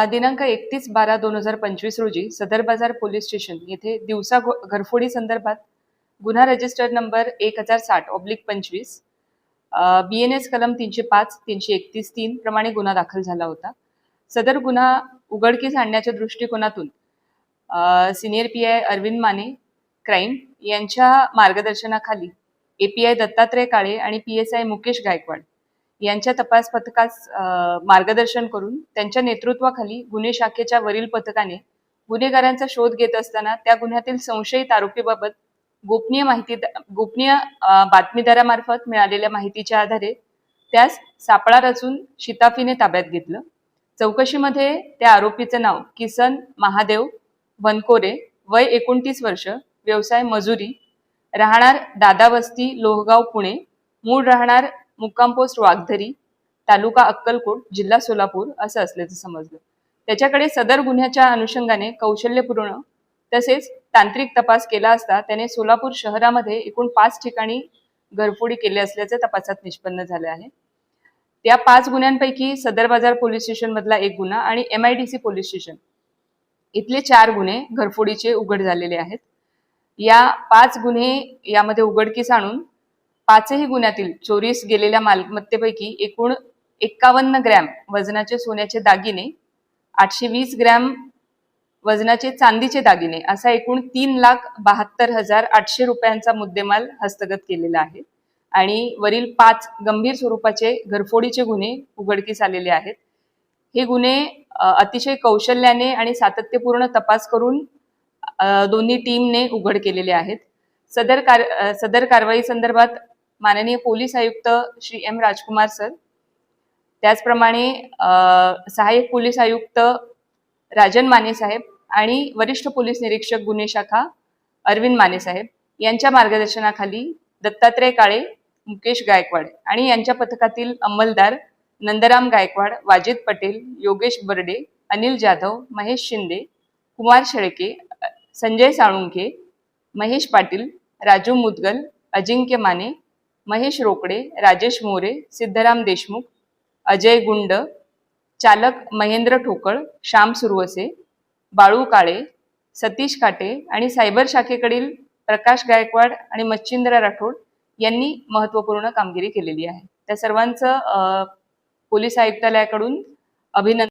दिनांक 31/12/2025 रोजी सदर बाजार पोलीस स्टेशन येथे दिवसा घरफोडी संदर्भात गुन्हा रजिस्टर नंबर 1060/25 BNS कलम 305, 331-3 प्रमाणे गुन्हा दाखल झाला होता. सदर गुन्हा उघडकीस आणण्याच्या दृष्टिकोनातून senior PI Arvind Mane crime यांच्या मार्गदर्शनाखाली API दत्तात्रय काळे आणि PSI मुकेश गायकवाड यांच्या तपास पथकास मार्गदर्शन करून त्यांच्या नेतृत्वाखाली गुन्हे शाखेच्या वरील पथकाने गुन्हेगारांचा शोध घेत असताना त्या गुन्ह्यातील संशयित आरोपीबाबत गोपनीय बातमीदारामार्फत मिळालेल्या माहितीच्या आधारे त्यास सापळा रचून शिताफीने ताब्यात घेतलं. चौकशीमध्ये त्या आरोपीचं नाव किसन महादेव वनकोरे, वय 29 वर्ष, व्यवसाय मजुरी, राहणार दादावस्ती लोहगाव पुणे, मूळ राहणार मुक्काम पोस्ट वाघधरी, तालुका अक्कलकोट, जिल्हा सोलापूर असं असल्याचं समजलं. त्याच्याकडे सदर गुन्ह्याच्या अनुषंगाने कौशल्यपूर्ण तसेच तांत्रिक तपास केला असता त्याने सोलापूर शहरामध्ये एकूण 5 ठिकाणी घरफोडी केली असल्याचे तपासात निष्पन्न झाले आहे. त्या 5 गुन्ह्यांपैकी सदर बाजार पोलीस स्टेशन मधला एक गुन्हा आणि MIDC पोलीस स्टेशन इथले 4 गुन्हे घरफोडीचे उघड झालेले आहेत. या 5 गुन्हे यामध्ये उघडकीस आणून 5ही गुन्ह्यातील चोरीस गेलेल्या मालमत्तेपैकी एकूण 51 ग्रॅम वजनाचे सोन्याचे दागिने, 820 ग्रॅम वजनाचे चांदीचे दागिने असा एकूण 3,72,800 रुपयांचा मुद्देमाल हस्तगत केलेला आहे आणि वरील 5 गंभीर स्वरूपाचे घरफोडीचे गुन्हे उघडकीस आलेले आहेत. हे गुन्हे अतिशय कौशल्याने आणि सातत्यपूर्ण तपास करून दोन्ही टीमने उघड केलेले आहेत. सदर कारवाई संदर्भात माननीय पोलीस आयुक्त श्री M राजकुमार सर, त्याचप्रमाणे सहाय्यक पोलीस आयुक्त राजन माने साहेब आणि वरिष्ठ पोलीस निरीक्षक गुन्हे शाखा अरविंद माने साहेब यांच्या मार्गदर्शनाखाली दत्तात्रय काळे, मुकेश गायकवाड आणि यांच्या पथकातील अंमलदार नंदराम गायकवाड, वाजिद पटेल, योगेश बर्डे, अनिल जाधव, महेश शिंदे, कुमार शेळके, संजय साळुंखे, महेश पाटील, राजू मुदगल, अजिंक्य माने, महेश रोकडे, राजेश मोरे, सिद्धराम देशमुख, अजय गुंड, चालक महेंद्र ठोकळ, श्याम सुरवसे, बाळू काळे, सतीश काटे आणि सायबर शाखेकडील प्रकाश गायकवाड आणि मच्छिंद्र राठोड यांनी महत्त्वपूर्ण कामगिरी केलेली आहे. त्या सर्वांचं पोलीस आयुक्तालयाकडून अभिनंदन.